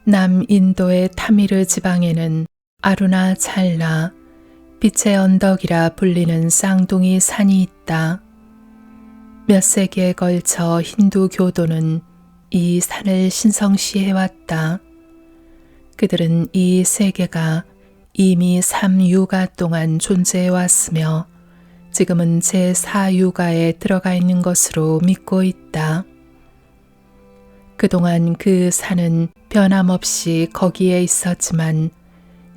남인도의 타미르 지방에는 아루나찰라, 빛의 언덕이라 불리는 쌍둥이 산이 있다. 몇 세기에 걸쳐 힌두 교도는 이 산을 신성시해왔다. 그들은 이 세계가 이미 3유가 동안 존재해왔으며 지금은 제4유가에 들어가 있는 것으로 믿고 있다. 그동안 그 산은 변함없이 거기에 있었지만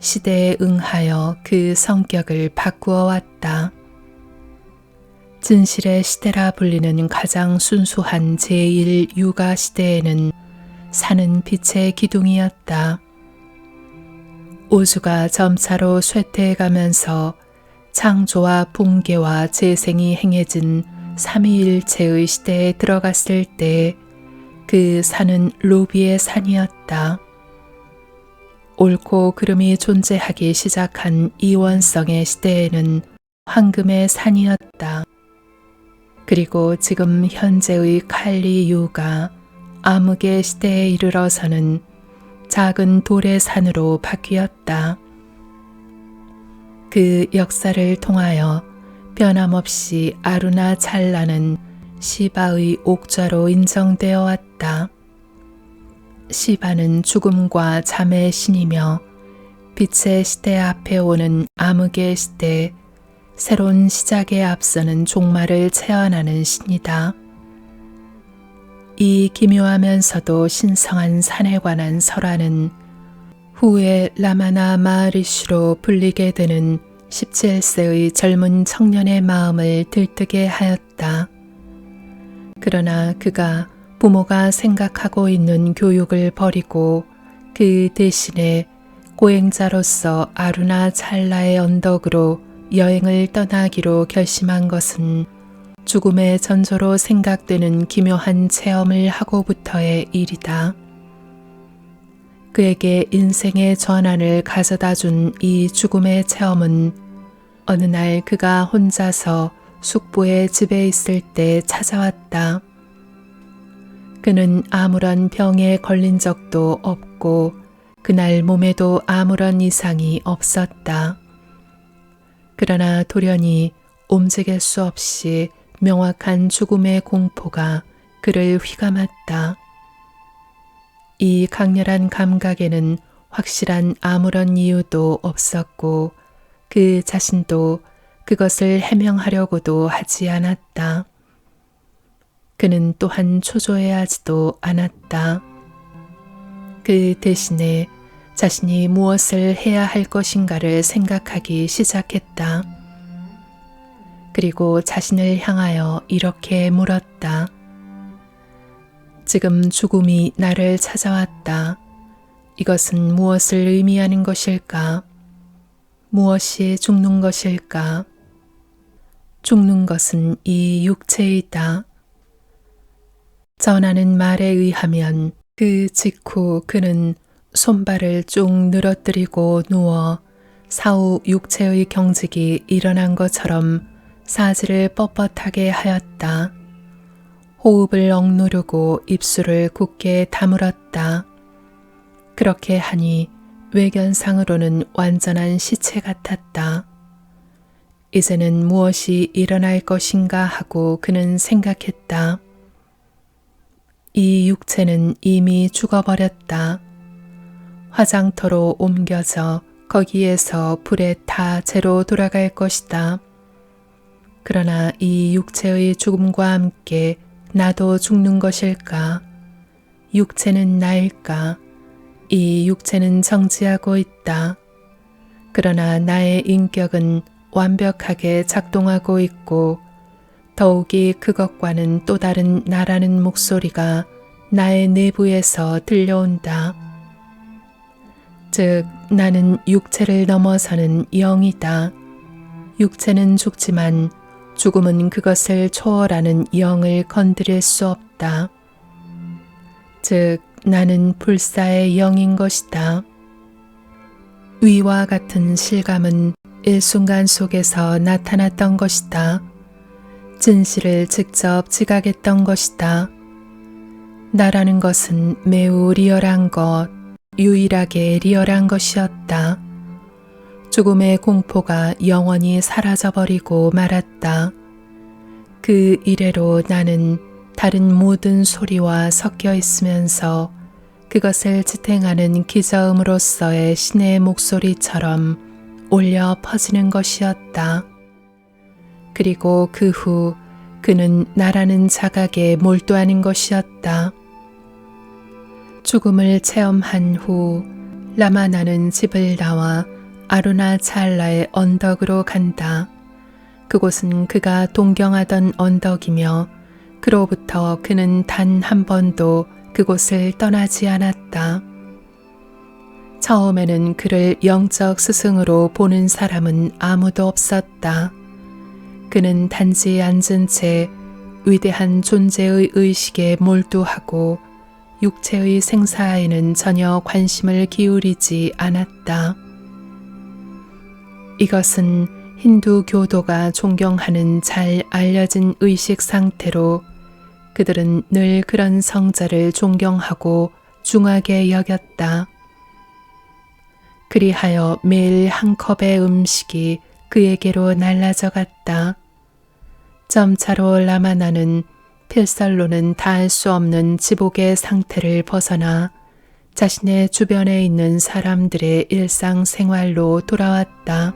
시대에 응하여 그 성격을 바꾸어 왔다. 진실의 시대라 불리는 가장 순수한 제1유가 시대에는 산은 빛의 기둥이었다. 우주가 점차로 쇠퇴해가면서 창조와 붕괴와 재생이 행해진 삼위일체의 시대에 들어갔을 때 그 산은 루비의 산이었다. 옳고 그름이 존재하기 시작한 이원성의 시대에는 황금의 산이었다. 그리고 지금 현재의 칼리유가 암흑의 시대에 이르러서는 작은 돌의 산으로 바뀌었다. 그 역사를 통하여 변함없이 아루나찰라는 시바의 옥좌로 인정되어 왔다. 시바는 죽음과 잠의 신이며 빛의 시대 앞에 오는 암흑의 시대, 새로운 시작에 앞서는 종말을 체언하는 신이다. 이 기묘하면서도 신성한 산에 관한 설화는 후에 라마나 마하리시로 불리게 되는 17세의 젊은 청년의 마음을 들뜨게 하였다. 그러나 그가 부모가 생각하고 있는 교육을 버리고 그 대신에 고행자로서 아루나찰라의 언덕으로 여행을 떠나기로 결심한 것은 죽음의 전조로 생각되는 기묘한 체험을 하고부터의 일이다. 그에게 인생의 전환을 가져다 준 이 죽음의 체험은 어느 날 그가 혼자서 숙부의 집에 있을 때 찾아왔다. 그는 아무런 병에 걸린 적도 없고 그날 몸에도 아무런 이상이 없었다. 그러나 돌연히 움직일 수 없이 명확한 죽음의 공포가 그를 휘감았다. 이 강렬한 감각에는 확실한 아무런 이유도 없었고 그 자신도 그것을 해명하려고도 하지 않았다. 그는 또한 초조해하지도 않았다. 그 대신에 자신이 무엇을 해야 할 것인가를 생각하기 시작했다. 그리고 자신을 향하여 이렇게 물었다. 지금 죽음이 나를 찾아왔다. 이것은 무엇을 의미하는 것일까? 무엇이 죽는 것일까? 죽는 것은 이 육체이다. 전하는 말에 의하면 그 직후 그는 손발을 쭉 늘어뜨리고 누워 사후 육체의 경직이 일어난 것처럼 사지를 뻣뻣하게 하였다. 호흡을 억누르고 입술을 굳게 다물었다. 그렇게 하니 외견상으로는 완전한 시체 같았다. 이제는 무엇이 일어날 것인가 하고 그는 생각했다. 이 육체는 이미 죽어버렸다. 화장터로 옮겨져 거기에서 불에 타 재로 돌아갈 것이다. 그러나 이 육체의 죽음과 함께 나도 죽는 것일까? 육체는 나일까? 이 육체는 정지하고 있다. 그러나 나의 인격은 완벽하게 작동하고 있고 더욱이 그것과는 또 다른 나라는 목소리가 나의 내부에서 들려온다. 즉 나는 육체를 넘어서는 영이다. 육체는 죽지만 죽음은 그것을 초월하는 영을 건드릴 수 없다. 즉 나는 불사의 영인 것이다. 위와 같은 실감은 일순간 속에서 나타났던 것이다. 진실을 직접 지각했던 것이다. 나라는 것은 매우 리얼한 것, 유일하게 리얼한 것이었다. 죽음의 공포가 영원히 사라져버리고 말았다. 그 이래로 나는 다른 모든 소리와 섞여 있으면서 그것을 지탱하는 기저음으로서의 신의 목소리처럼 울려 퍼지는 것이었다. 그리고 그 후 그는 나라는 자각에 몰두하는 것이었다. 죽음을 체험한 후 라마나는 집을 나와 아루나찰라의 언덕으로 간다. 그곳은 그가 동경하던 언덕이며 그로부터 그는 단 한 번도 그곳을 떠나지 않았다. 처음에는 그를 영적 스승으로 보는 사람은 아무도 없었다. 그는 단지 앉은 채 위대한 존재의 의식에 몰두하고 육체의 생사에는 전혀 관심을 기울이지 않았다. 이것은 힌두 교도가 존경하는 잘 알려진 의식 상태로 그들은 늘 그런 성자를 존경하고 중하게 여겼다. 그리하여 매일 한 컵의 음식이 그에게로 날라져 갔다. 점차로 라마나는 필설로는 다할 수 없는 지복의 상태를 벗어나 자신의 주변에 있는 사람들의 일상생활로 돌아왔다.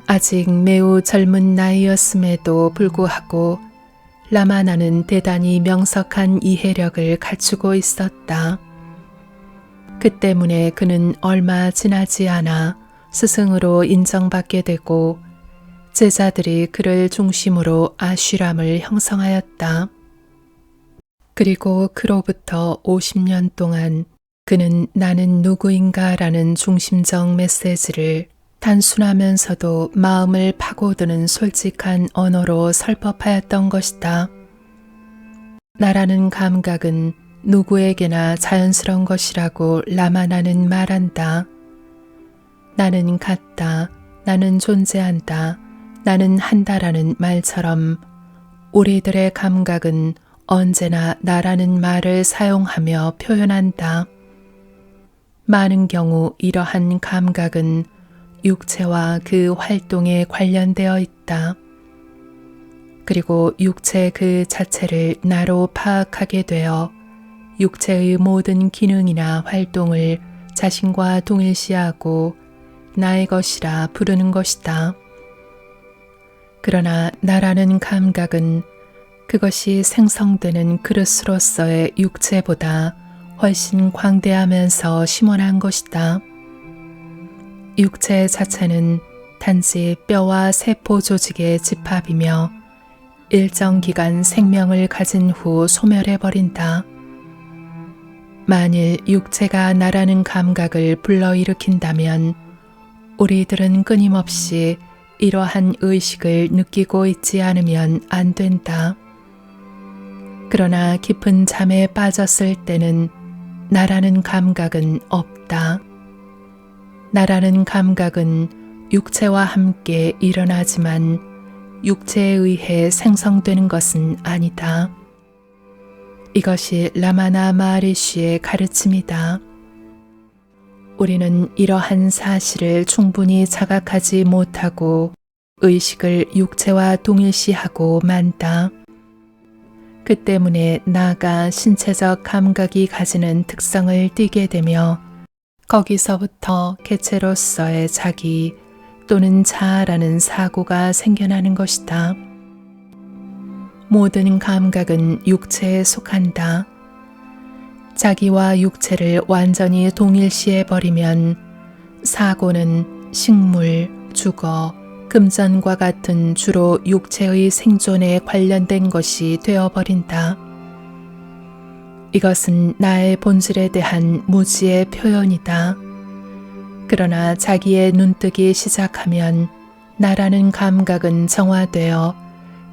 아직 매우 젊은 나이였음에도 불구하고 라마나는 대단히 명석한 이해력을 갖추고 있었다. 그 때문에 그는 얼마 지나지 않아 스승으로 인정받게 되고 제자들이 그를 중심으로 아슈람을 형성하였다. 그리고 그로부터 50년 동안 그는 나는 누구인가 라는 중심적 메시지를 단순하면서도 마음을 파고드는 솔직한 언어로 설법하였던 것이다. 나라는 감각은 누구에게나 자연스러운 것이라고 라마나는 말한다. 나는 같다, 나는 존재한다, 나는 한다라는 말처럼 우리들의 감각은 언제나 나라는 말을 사용하며 표현한다. 많은 경우 이러한 감각은 육체와 그 활동에 관련되어 있다. 그리고 육체 그 자체를 나로 파악하게 되어 육체의 모든 기능이나 활동을 자신과 동일시하고 나의 것이라 부르는 것이다. 그러나 나라는 감각은 그것이 생성되는 그릇으로서의 육체보다 훨씬 광대하면서 심원한 것이다. 육체 자체는 단지 뼈와 세포 조직의 집합이며 일정 기간 생명을 가진 후 소멸해버린다. 만일 육체가 나라는 감각을 불러일으킨다면 우리들은 끊임없이 이러한 의식을 느끼고 있지 않으면 안 된다. 그러나 깊은 잠에 빠졌을 때는 나라는 감각은 없다. 나라는 감각은 육체와 함께 일어나지만 육체에 의해 생성되는 것은 아니다. 이것이 라마나 마하리시의 가르침이다. 우리는 이러한 사실을 충분히 자각하지 못하고 의식을 육체와 동일시하고 만다. 그 때문에 나아가 신체적 감각이 가지는 특성을 띠게 되며 거기서부터 개체로서의 자기 또는 자아라는 사고가 생겨나는 것이다. 모든 감각은 육체에 속한다. 자기와 육체를 완전히 동일시해버리면 사고는 식물, 주거, 금전과 같은 주로 육체의 생존에 관련된 것이 되어버린다. 이것은 나의 본질에 대한 무지의 표현이다. 그러나 자기의 눈뜨기 시작하면 나라는 감각은 정화되어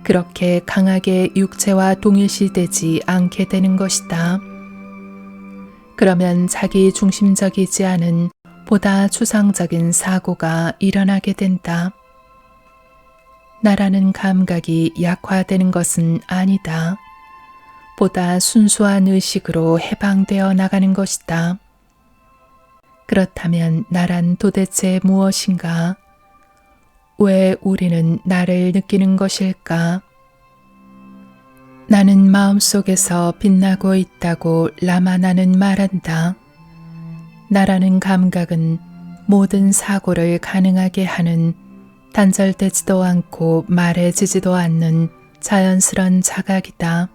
그렇게 강하게 육체와 동일시되지 않게 되는 것이다. 그러면 자기 중심적이지 않은 보다 추상적인 사고가 일어나게 된다. 나라는 감각이 약화되는 것은 아니다. 보다 순수한 의식으로 해방되어 나가는 것이다. 그렇다면 나란 도대체 무엇인가? 왜 우리는 나를 느끼는 것일까? 나는 마음속에서 빛나고 있다고 라마나는 말한다. 나라는 감각은 모든 사고를 가능하게 하는 단절되지도 않고 말해지지도 않는 자연스런 자각이다.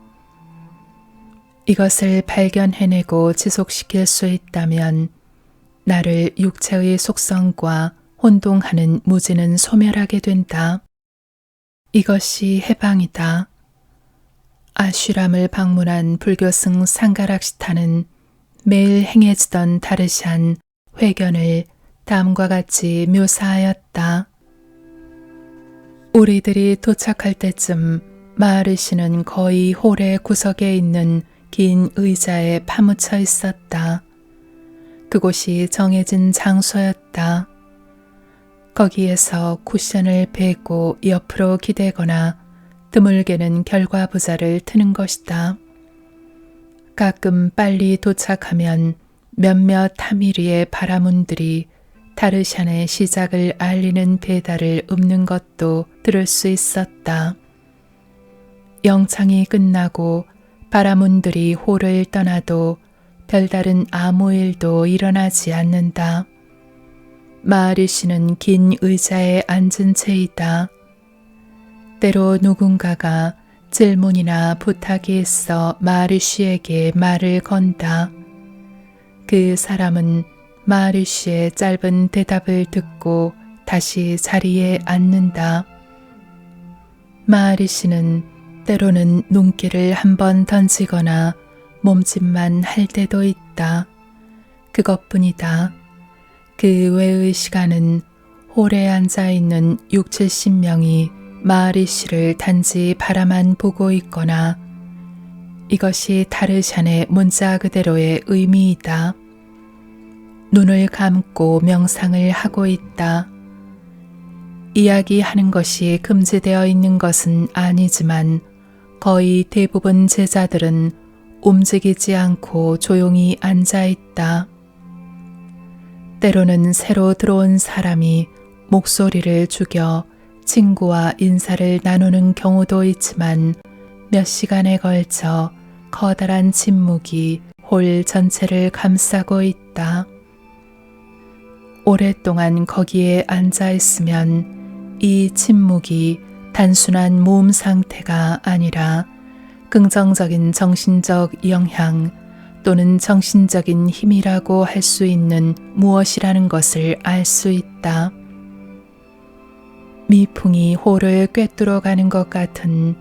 이것을 발견해내고 지속시킬 수 있다면 나를 육체의 속성과 혼동하는 무지는 소멸하게 된다. 이것이 해방이다. 아슈람을 방문한 불교승 상가락시타는 매일 행해지던 다르샨 회견을 다음과 같이 묘사하였다. 우리들이 도착할 때쯤 마하르시는 거의 홀의 구석에 있는 긴 의자에 파묻혀 있었다. 그곳이 정해진 장소였다. 거기에서 쿠션을 베고 옆으로 기대거나 드물게는 결과부자를 트는 것이다. 가끔 빨리 도착하면 몇몇 타미리의 바라문들이 다르샨의 시작을 알리는 배달을 읊는 것도 들을 수 있었다. 영창이 끝나고 바라문들이 홀을 떠나도 별다른 아무 일도 일어나지 않는다. 마하리시는 긴 의자에 앉은 채이다. 때로 누군가가 질문이나 부탁이 있어 마하리시에게 말을 건다. 그 사람은 마하리시의 짧은 대답을 듣고 다시 자리에 앉는다. 마하리시는 때로는 눈길을 한번 던지거나 몸짓만 할 때도 있다. 그것뿐이다. 그 외의 시간은 홀에 앉아있는 6, 70명이 마하리시를 단지 바라만 보고 있거나 이것이 다르샨의 문자 그대로의 의미이다. 눈을 감고 명상을 하고 있다. 이야기하는 것이 금지되어 있는 것은 아니지만 거의 대부분 제자들은 움직이지 않고 조용히 앉아 있다. 때로는 새로 들어온 사람이 목소리를 죽여 친구와 인사를 나누는 경우도 있지만 몇 시간에 걸쳐 커다란 침묵이 홀 전체를 감싸고 있다. 오랫동안 거기에 앉아 있으면 이 침묵이 단순한 몸 상태가 아니라 긍정적인 정신적 영향 또는 정신적인 힘이라고 할 수 있는 무엇이라는 것을 알 수 있다. 미풍이 홀을 꿰뚫어가는 것 같은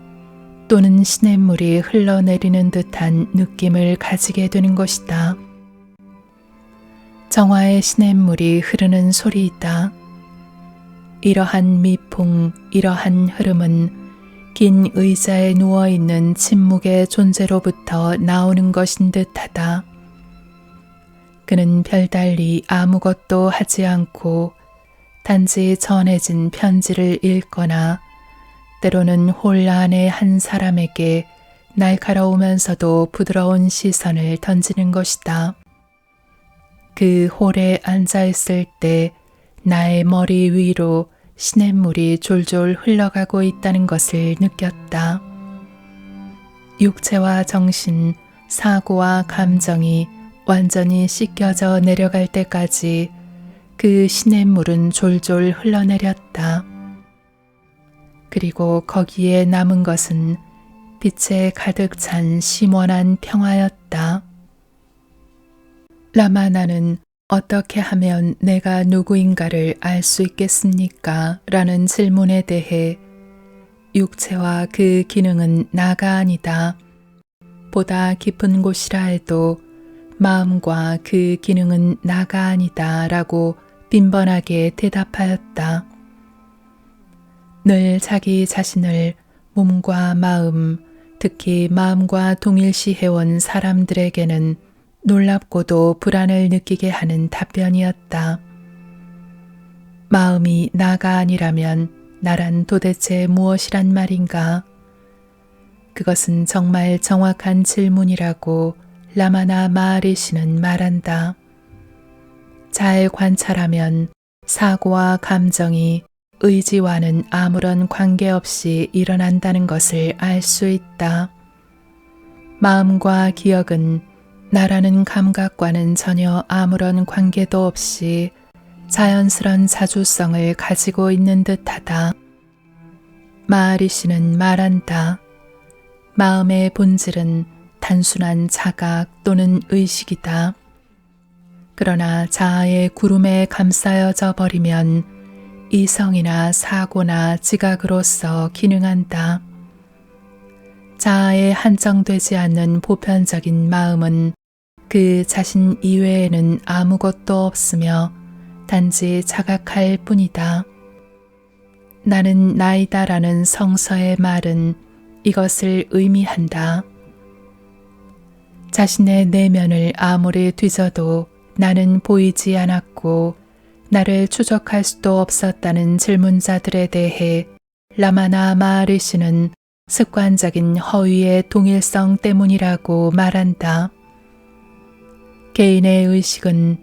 또는 시냇물이 흘러내리는 듯한 느낌을 가지게 되는 것이다. 정화의 시냇물이 흐르는 소리이다. 이러한 미풍, 이러한 흐름은 긴 의자에 누워있는 침묵의 존재로부터 나오는 것인 듯하다. 그는 별달리 아무것도 하지 않고 단지 전해진 편지를 읽거나 때로는 홀 안의 한 사람에게 날카로우면서도 부드러운 시선을 던지는 것이다. 그 홀에 앉아있을 때 나의 머리 위로 시냇물이 졸졸 흘러가고 있다는 것을 느꼈다. 육체와 정신, 사고와 감정이 완전히 씻겨져 내려갈 때까지 그 시냇물은 졸졸 흘러내렸다. 그리고 거기에 남은 것은 빛에 가득 찬 심원한 평화였다. 라마나는 어떻게 하면 내가 누구인가를 알 수 있겠습니까? 라는 질문에 대해 육체와 그 기능은 나가 아니다. 보다 깊은 곳이라 해도 마음과 그 기능은 나가 아니다 라고 빈번하게 대답하였다. 늘 자기 자신을 몸과 마음, 특히 마음과 동일시해온 사람들에게는 놀랍고도 불안을 느끼게 하는 답변이었다. 마음이 나가 아니라면 나란 도대체 무엇이란 말인가? 그것은 정말 정확한 질문이라고 라마나 마하리시는 말한다. 잘 관찰하면 사고와 감정이 의지와는 아무런 관계없이 일어난다는 것을 알 수 있다. 마음과 기억은 나라는 감각과는 전혀 아무런 관계도 없이 자연스런 자주성을 가지고 있는 듯하다. 마하리시는 말한다. 마음의 본질은 단순한 자각 또는 의식이다. 그러나 자아의 구름에 감싸여져 버리면 이성이나 사고나 지각으로서 기능한다. 자아에 한정되지 않는 보편적인 마음은 그 자신 이외에는 아무것도 없으며 단지 자각할 뿐이다. 나는 나이다라는 성서의 말은 이것을 의미한다. 자신의 내면을 아무리 뒤져도 나는 보이지 않았고 나를 추적할 수도 없었다는 질문자들에 대해 라마나 마하리시는 습관적인 허위의 동일성 때문이라고 말한다. 개인의 의식은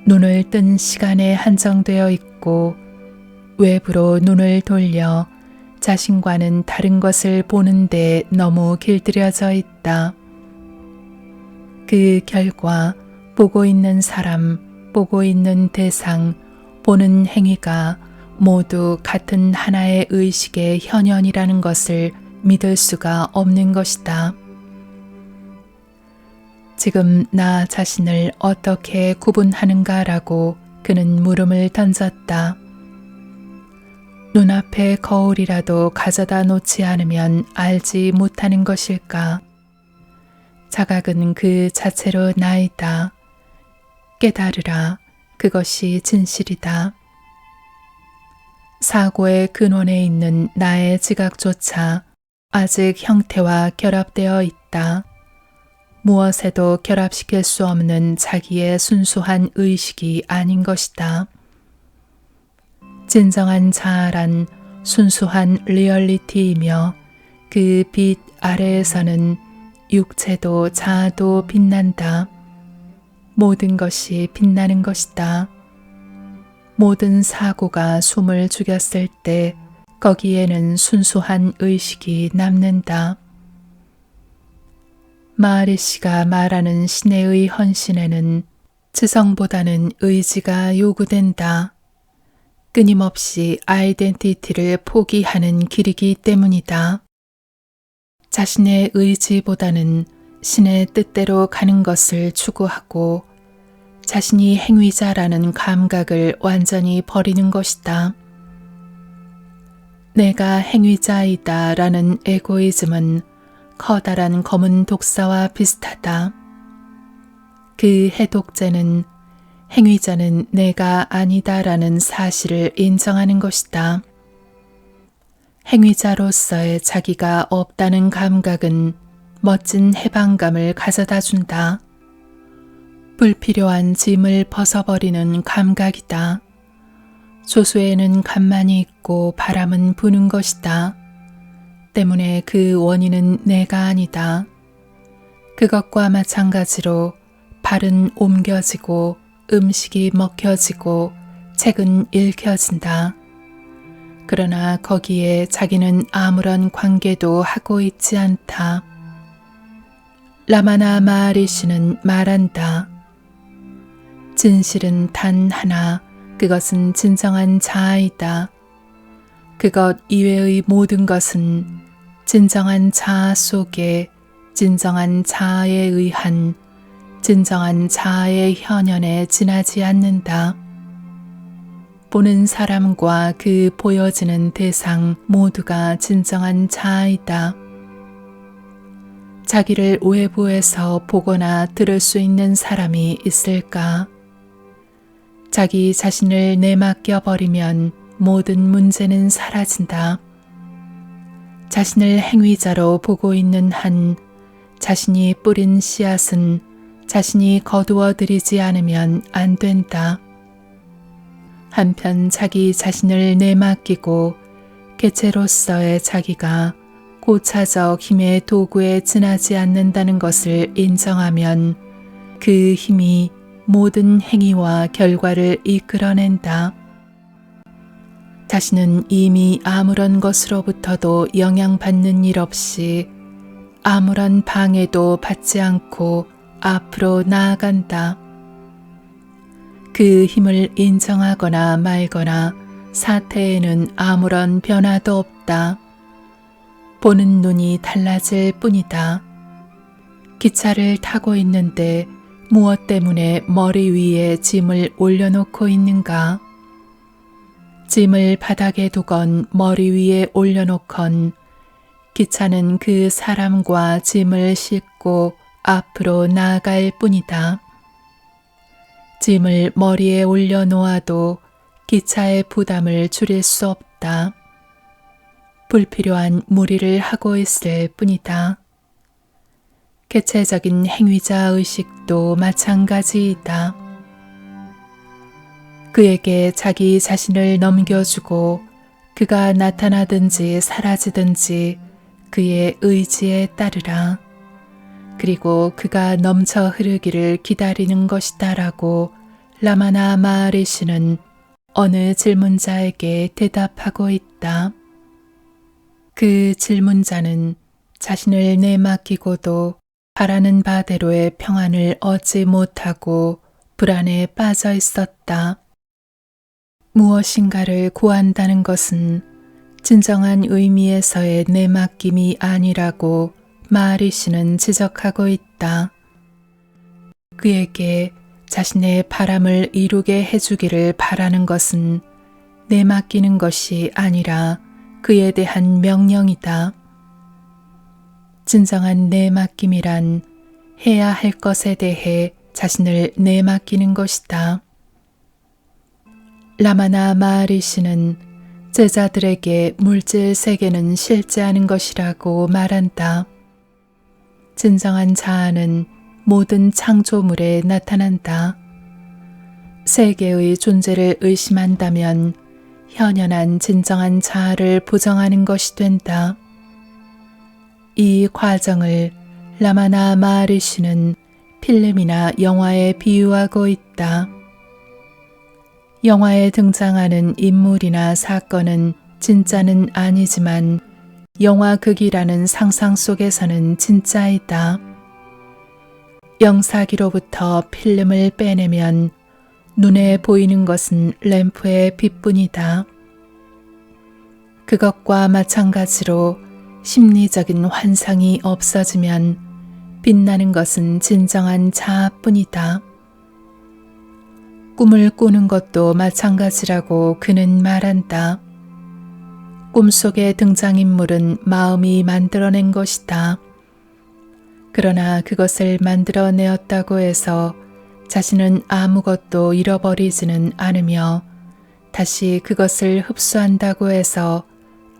눈을 뜬 시간에 한정되어 있고 외부로 눈을 돌려 자신과는 다른 것을 보는데 너무 길들여져 있다. 그 결과 보고 있는 사람, 보고 있는 대상, 보는 행위가 모두 같은 하나의 의식의 현현이라는 것을 믿을 수가 없는 것이다. 지금 나 자신을 어떻게 구분하는가라고 그는 물음을 던졌다. 눈앞에 거울이라도 가져다 놓지 않으면 알지 못하는 것일까? 자각은 그 자체로 나이다. 깨달으라. 그것이 진실이다. 사고의 근원에 있는 나의 지각조차 아직 형태와 결합되어 있다. 무엇에도 결합시킬 수 없는 자기의 순수한 의식이 아닌 것이다. 진정한 자아란 순수한 리얼리티이며 그 빛 아래에서는 육체도 자아도 빛난다. 모든 것이 빛나는 것이다. 모든 사고가 숨을 죽였을 때 거기에는 순수한 의식이 남는다. 마하리시가 말하는 신의 헌신에는 지성보다는 의지가 요구된다. 끊임없이 아이덴티티를 포기하는 길이기 때문이다. 자신의 의지보다는 신의 뜻대로 가는 것을 추구하고 자신이 행위자라는 감각을 완전히 버리는 것이다. 내가 행위자이다 라는 에고이즘은 커다란 검은 독사와 비슷하다. 그 해독제는 행위자는 내가 아니다 라는 사실을 인정하는 것이다. 행위자로서의 자기가 없다는 감각은 멋진 해방감을 가져다 준다. 불필요한 짐을 벗어버리는 감각이다. 조수에는 간만이 있고 바람은 부는 것이다. 때문에 그 원인은 내가 아니다. 그것과 마찬가지로 발은 옮겨지고 음식이 먹혀지고 책은 읽혀진다. 그러나 거기에 자기는 아무런 관계도 하고 있지 않다. 라마나 마하리시는 말한다. 진실은 단 하나, 그것은 진정한 자아이다. 그것 이외의 모든 것은 진정한 자아 속에 진정한 자아에 의한 진정한 자아의 현현에 지나지 않는다. 보는 사람과 그 보여지는 대상 모두가 진정한 자아이다. 자기를 외부에서 보거나 들을 수 있는 사람이 있을까? 자기 자신을 내맡겨 버리면 모든 문제는 사라진다. 자신을 행위자로 보고 있는 한 자신이 뿌린 씨앗은 자신이 거두어 들이지 않으면 안 된다. 한편 자기 자신을 내맡기고 개체로서의 자기가 고차적 힘의 도구에 지나지 않는다는 것을 인정하면 그 힘이 모든 행위와 결과를 이끌어낸다. 자신은 이미 아무런 것으로부터도 영향받는 일 없이 아무런 방해도 받지 않고 앞으로 나아간다. 그 힘을 인정하거나 말거나 사태에는 아무런 변화도 없다. 보는 눈이 달라질 뿐이다. 기차를 타고 있는데 무엇 때문에 머리 위에 짐을 올려놓고 있는가? 짐을 바닥에 두건 머리 위에 올려놓건 기차는 그 사람과 짐을 싣고 앞으로 나아갈 뿐이다. 짐을 머리에 올려놓아도 기차의 부담을 줄일 수 없다. 불필요한 무리를 하고 있을 뿐이다. 개체적인 행위자 의식도 마찬가지이다. 그에게 자기 자신을 넘겨주고 그가 나타나든지 사라지든지 그의 의지에 따르라. 그리고 그가 넘쳐 흐르기를 기다리는 것이다라고 라마나 마하리시는 어느 질문자에게 대답하고 있다. 그 질문자는 자신을 내맡기고도 바라는 바대로의 평안을 얻지 못하고 불안에 빠져 있었다. 무엇인가를 구한다는 것은 진정한 의미에서의 내맡김이 아니라고 마하리시는 지적하고 있다. 그에게 자신의 바람을 이루게 해주기를 바라는 것은 내맡기는 것이 아니라 그에 대한 명령이다. 진정한 내맡김이란 해야 할 것에 대해 자신을 내맡기는 것이다. 라마나 마하리시는 제자들에게 물질 세계는 실제하는 것이라고 말한다. 진정한 자아는 모든 창조물에 나타난다. 세계의 존재를 의심한다면 현연한 진정한 자아를 부정하는 것이 된다. 이 과정을 라마나 마하리시는 필름이나 영화에 비유하고 있다. 영화에 등장하는 인물이나 사건은 진짜는 아니지만 영화극이라는 상상 속에서는 진짜이다. 영사기로부터 필름을 빼내면 눈에 보이는 것은 램프의 빛뿐이다. 그것과 마찬가지로 심리적인 환상이 없어지면 빛나는 것은 진정한 자아뿐이다. 꿈을 꾸는 것도 마찬가지라고 그는 말한다. 꿈속의 등장인물은 마음이 만들어낸 것이다. 그러나 그것을 만들어내었다고 해서 자신은 아무것도 잃어버리지는 않으며 다시 그것을 흡수한다고 해서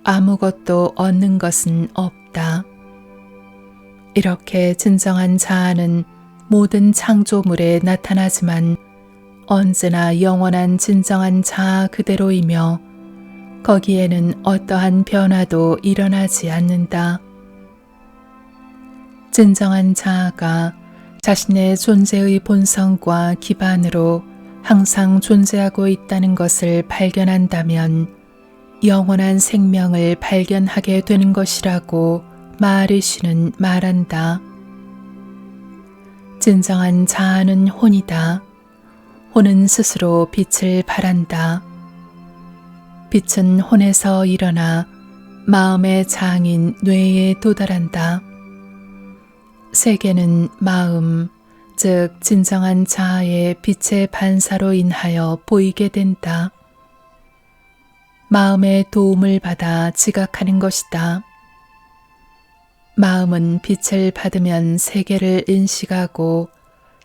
아무것도 얻는 것은 없다. 이렇게 진정한 자아는 모든 창조물에 나타나지만 언제나 영원한 진정한 자아 그대로이며 거기에는 어떠한 변화도 일어나지 않는다. 진정한 자아가 자신의 존재의 본성과 기반으로 항상 존재하고 있다는 것을 발견한다면 영원한 생명을 발견하게 되는 것이라고 마하리시는 말한다. 진정한 자아는 혼이다. 혼은 스스로 빛을 발한다. 빛은 혼에서 일어나 마음의 장인 뇌에 도달한다. 세계는 마음, 즉 진정한 자아의 빛의 반사로 인하여 보이게 된다. 마음의 도움을 받아 지각하는 것이다. 마음은 빛을 받으면 세계를 인식하고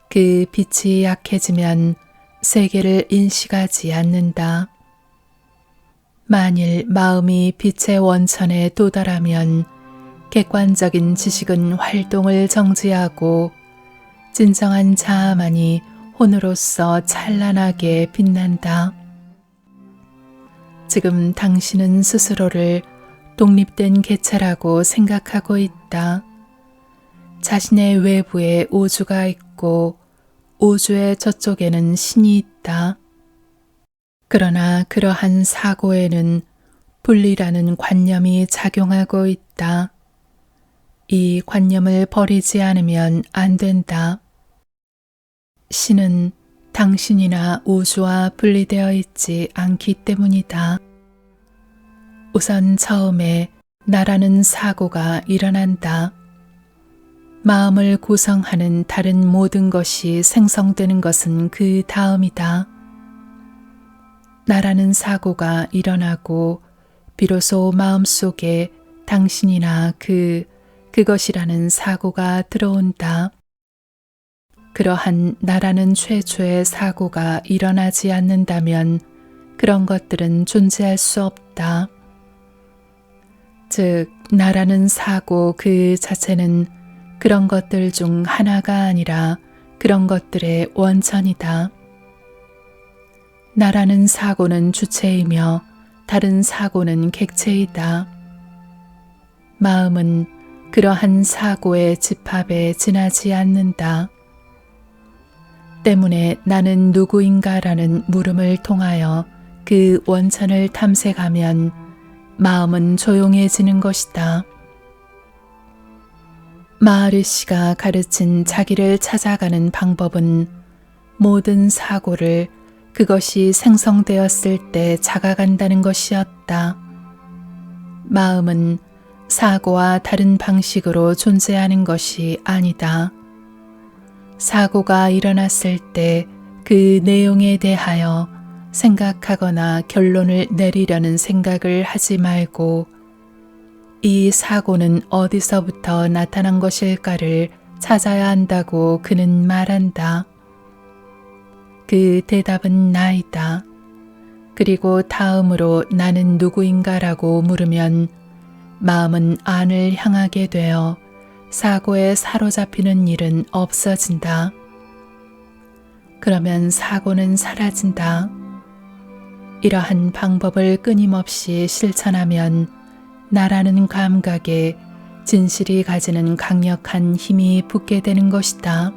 그 빛이 약해지면 세계를 인식하지 않는다. 만일 마음이 빛의 원천에 도달하면 객관적인 지식은 활동을 정지하고 진정한 자아만이 혼으로서 찬란하게 빛난다. 지금 당신은 스스로를 독립된 개체라고 생각하고 있다. 자신의 외부에 우주가 있고 우주의 저쪽에는 신이 있다. 그러나 그러한 사고에는 분리라는 관념이 작용하고 있다. 이 관념을 버리지 않으면 안 된다. 신은 당신이나 우주와 분리되어 있지 않기 때문이다. 우선 처음에 나라는 사고가 일어난다. 마음을 구성하는 다른 모든 것이 생성되는 것은 그 다음이다. 나라는 사고가 일어나고 비로소 마음속에 당신이나 그것이라는 사고가 들어온다. 그러한 나라는 최초의 사고가 일어나지 않는다면 그런 것들은 존재할 수 없다. 즉, 나라는 사고 그 자체는 그런 것들 중 하나가 아니라 그런 것들의 원천이다. 나라는 사고는 주체이며 다른 사고는 객체이다. 마음은 그러한 사고의 집합에 지나지 않는다. 때문에 나는 누구인가라는 물음을 통하여 그 원천을 탐색하면 마음은 조용해지는 것이다. 마하리시가 가르친 자기를 찾아가는 방법은 모든 사고를 그것이 생성되었을 때 작아간다는 것이었다. 마음은 사고와 다른 방식으로 존재하는 것이 아니다. 사고가 일어났을 때 그 내용에 대하여 생각하거나 결론을 내리려는 생각을 하지 말고 이 사고는 어디서부터 나타난 것일까를 찾아야 한다고 그는 말한다. 그 대답은 나이다. 그리고 다음으로 나는 누구인가라고 물으면 마음은 안을 향하게 되어 사고에 사로잡히는 일은 없어진다. 그러면 사고는 사라진다. 이러한 방법을 끊임없이 실천하면 나라는 감각에 진실이 가지는 강력한 힘이 붙게 되는 것이다.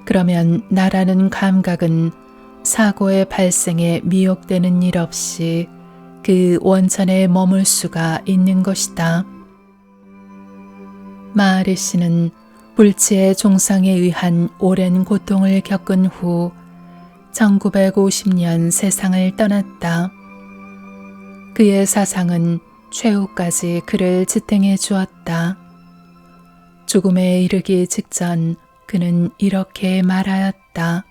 그러면 나라는 감각은 사고의 발생에 미혹되는 일 없이 그 원천에 머물 수가 있는 것이다. 마하리시는 불치의 종상에 의한 오랜 고통을 겪은 후 1950년 세상을 떠났다. 그의 사상은 최후까지 그를 지탱해 주었다. 죽음에 이르기 직전 그는 이렇게 말하였다.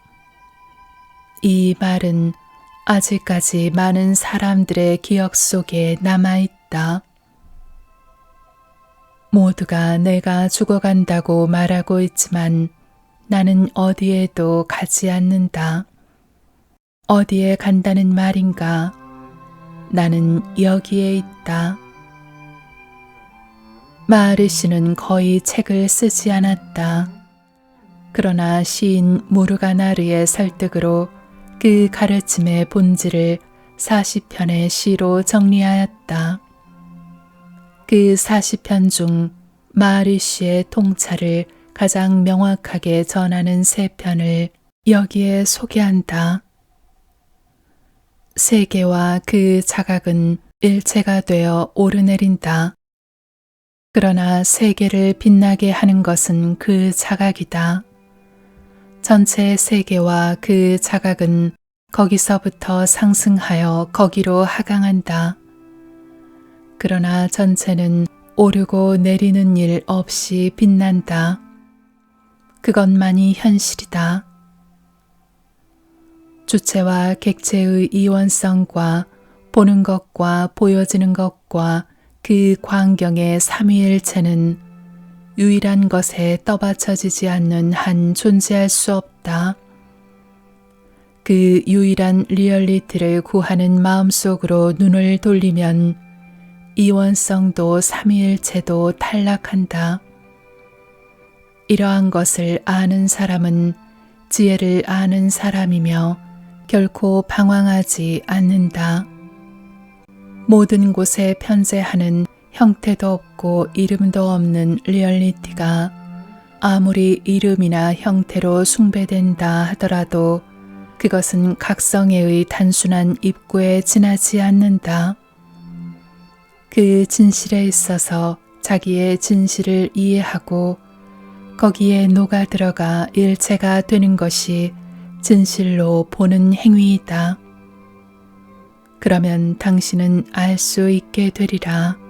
이 말은 아직까지 많은 사람들의 기억 속에 남아있다. 모두가 내가 죽어간다고 말하고 있지만 나는 어디에도 가지 않는다. 어디에 간다는 말인가? 나는 여기에 있다. 마하리시는 거의 책을 쓰지 않았다. 그러나 시인 무르가나르의 설득으로 그 가르침의 본질을 40편의 시로 정리하였다. 그 40편 중 마하리시의 통찰을 가장 명확하게 전하는 3편을 여기에 소개한다. 세계와 그 자각은 일체가 되어 오르내린다. 그러나 세계를 빛나게 하는 것은 그 자각이다. 전체 세계와 그 자각은 거기서부터 상승하여 거기로 하강한다. 그러나 전체는 오르고 내리는 일 없이 빛난다. 그것만이 현실이다. 주체와 객체의 이원성과 보는 것과 보여지는 것과 그 광경의 삼위일체는 유일한 것에 떠받쳐지지 않는 한 존재할 수 없다. 그 유일한 리얼리티를 구하는 마음속으로 눈을 돌리면 이원성도 삼위일체도 탈락한다. 이러한 것을 아는 사람은 지혜를 아는 사람이며 결코 방황하지 않는다. 모든 곳에 편재하는 형태도 없고 이름도 없는 리얼리티가 아무리 이름이나 형태로 숭배된다 하더라도 그것은 각성애의 단순한 입구에 지나지 않는다. 그 진실에 있어서 자기의 진실을 이해하고 거기에 녹아 들어가 일체가 되는 것이 진실로 보는 행위이다. 그러면 당신은 알 수 있게 되리라.